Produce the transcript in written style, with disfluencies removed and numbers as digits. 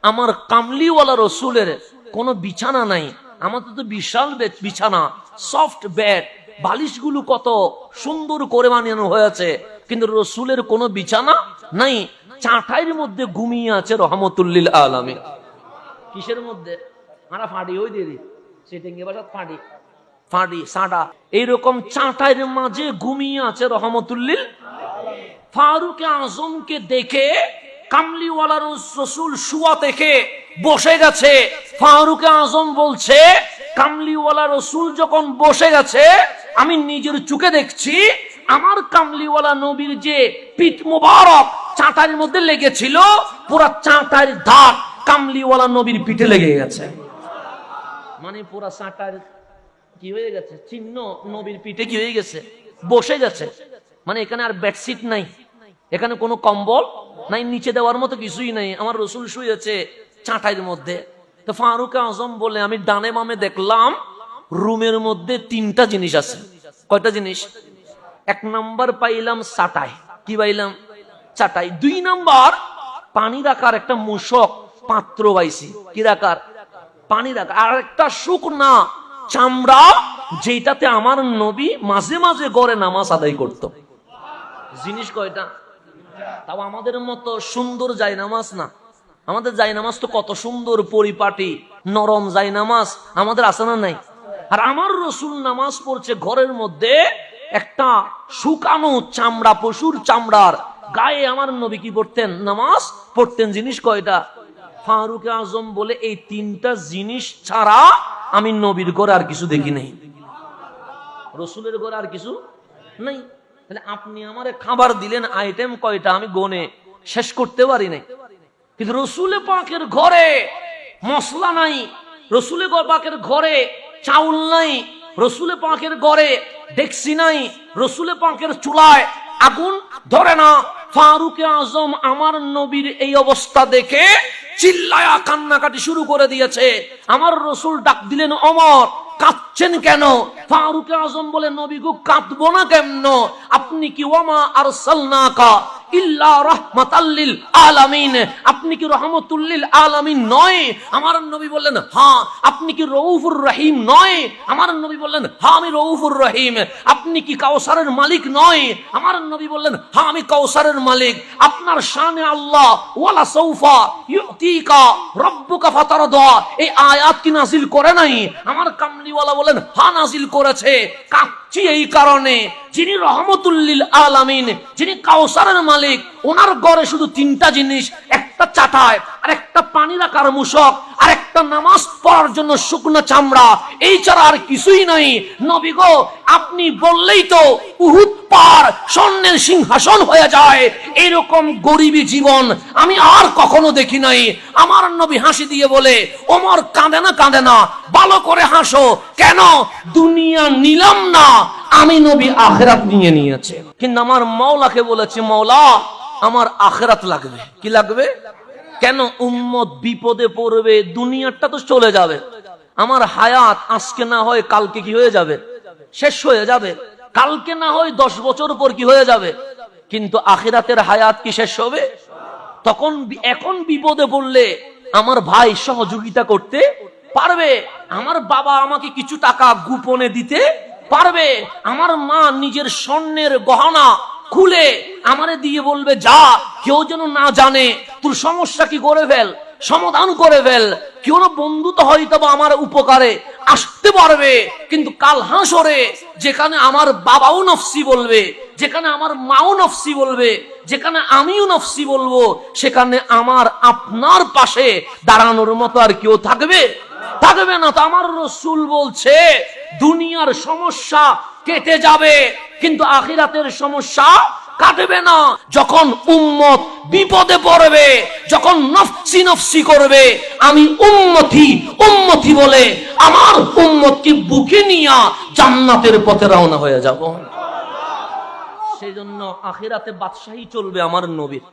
আমার কামলিওয়ালা রসুলের কোনো বিছানা নাই। আমাদের তো বিশাল বিছানা, সফট বেড, বালিশগুলো কত সুন্দর করে বানানো হয়েছে, কিন্তু রসুলের কোনো বিছানা নাই। চাটাইয়ের মধ্যে ঘুমিয়ে আছে রহমতুল্লিল আলামিন। কিসের মধ্যে? আমরা ফাঁড়ি ওই দিদি সেটিং এবার ফাঁড়ি ফাঁড়ি সাঁটা এইরকম চাটাইয়ের মাঝে ঘুমিয়ে আছে রহমতুল্লিল। ফারুক আজমকে দেখে কামলিওয়ালা রসুল শুয়া থেকে বসে গেছে। ফারুক আজম বলছে, কামলিওয়ালা রসুল যখন বসে গেছে আমি নিজের চোখে দেখছি আমার কামলিওয়ালা নবীর যে পিঠ মোবারক চাটাইয়ের মধ্যে লেগেছিল, পুরা চাটাইয়ের দাগ কামলিওয়ালা নবীর পিঠে লেগে গেছে। মানে পুরা চাটাইয়ের কি হয়ে গেছে, চিহ্ন নবীর পিঠে কি হয়ে গেছে, বসে গেছে। মানে এখানে আর বেডশিট নাই, এখানে কোনো কম্বল নাই, নিচে দেওয়ার মতো কিছুই নাই, আমার রসুল শুয়েছে চাটাইয়ের মধ্যে। তো ফারুক আজম বলে, আমি ডানে বামে দেখলাম রুমের মধ্যে তিনটা জিনিস আছে। কয়টা জিনিস? এক নাম্বার পাইলাম চাটাই। কি পাইলাম? চাটাই। দুই নাম্বার পানি রাখার একটা মূসক পাত্র পাইছি। কি রাখার? পানি রাখা। আর একটা শুকনা চামড়া, যেটাতে আমার নবী মাঝে মাঝে গড়ে নামাজ আদায় করত। জিনিস কয়টা? তাও আমাদের মতো সুন্দর যায় নামাজ না। আমাদের যায় নামাজ তো কত সুন্দর পরিপাটি নরম যায় নামাজ আমাদের আছে না নাই? আর আমার রসুল নামাজ পড়ছে ঘরের মধ্যে একটা শুকানো চামড়া, পশুর চামড়ার গায়ে আমার নবী কি পড়তেন? নামাজ পড়তেন। জিনিস কয়টা? ফারুক আজম বলে, এই তিনটা জিনিস ছাড়া আমি নবীর ঘরে আর কিছু দেখি নাই, রসুলের ঘরে আর কিছু নাই। তাহলে আপনি আমারে খাবার দিলেন, আইটেম কয়টা আমি গনে শেষ করতে পারি নাই, কিন্তু রসুলে পাকের ঘরে মশলা নাই, রসুলে পাকের ঘরে চাউল নাই, রসুলে পাকের ঘরে ডেকসি নাই, রসুলে পাকের চুলায় আগুন ধরে না। ফারুক আজম আমার নবীর এই অবস্থা দেখে চিল্লায়া কান্নাকাটি শুরু করে দিয়েছে। আমার রসুল ডাক দিলেন, ওমর কাঁদছেন কেন? ফারুক আজম বলে, নবী গো কাঁদবো না কেন? আপনি কি ওয়ামা আরসালনাকা ইল্লা রাহমাতাল লিল আলামিন, আপনি কি রহমতুল লিল আলামিন নয়? আমার নবী বললেন, হ্যাঁ। আপনি কি রউফুর রহিম নয়? আমার নবী বললেন, হ্যাঁ আমি রউফুর রহিম। আপনি কি কাউসারের মালিক নয়? আমার নবী বললেন, হ্যাঁ আমি কাউসারের মালিক। আপনার শানে আল্লাহ ওয়ালা সাউফা ইউতিকা রাব্বুকা ফাতারদা, এই আয়াত কি নাযিল করে নাই? আমার কামলিওয়ালা বলেন, হ্যাঁ নাযিল করেছে। কাঁদছি এই কারণে, যিনি রহমতুল লিল আলামিন, যিনি কাউসারের মালিক, ওনার ঘরে শুধু তিনটা জিনিস, একটা চাটাই, আর একটা পানি রাখার মূসক, আর একটা নামাজ পড়ার জন্য শুকনো চামড়া, এই ছাড়া আর কিছুই নাই। নবী গো আপনি বললেই তো উহুদ পার স্বর্ণের সিংহাসন হয়ে যায়। এরকম গরিবী জীবন আমি আর কখনো দেখি নাই। আমার নবী হাসি দিয়ে বলে, ওমর কাঁদে না, কাঁদে না, ভালো করে হাসো। কেন? দুনিয়া নিলাম না, আমি নবী আখিরাত নিয়ে নিয়েছে। কিন্তু আমার মাওলাকে বলেছে, মাওলা আমার আখিরাত লাগবে। কি লাগবে? কেন? উম্মত বিপদে পড়বে, দুনিয়াটা তো চলে যাবে। আমার হায়াত আজকে না হয় কালকে কি হয়ে যাবে, শেষ হয়ে যাবে। কালকে না হয় 10 বছর পর কি হয়ে যাবে, কিন্তু আখিরাতের হায়াত কি শেষ হবে? তখন এখন বিপদে পড়লে আমার ভাই সহযোগিতা করতে পারবে, আমার বাবা আমাকে কিছু টাকা গোপনে দিতে পারবে, আমার মা নিজের স্বর্ণের গহনা খুলে আমারে দিয়ে বলবে, যা কেউ যেন না জানে, তোর সমস্যা কি করে ফেল, সমাধান করে ফেল। কেউ না বন্ধু তো হয়তো বা আমার উপকারে আসতে পারবে, কিন্তু কাল হাসরে যেখানে আমার বাবাও নফসি বলবে, যেখানে আমার মাও নফসি বলবে, যেখানে আমিও নফসি বলবো, সেখানে আমার আপনার পাশে দাঁড়ানোর মতো আর কেউ থাকবে? থাকবে না। তো আমার রসুল বলছে, দুনিয়ার সমস্যা কেটে যাবে, কিন্তু আখিরাতের সমস্যা কাটবে না। যখন উম্মত বিপদে পড়বে, যখন নফসি নফসি করবে, আমি উম্মতি উম্মতি বলে আমার উম্মতকে বুকে নিয়ে জান্নাতের পথে রওনা হয়ে যাব। সেই জন্য আখিরাতে বাদশাহী চলবে আমার নবীর।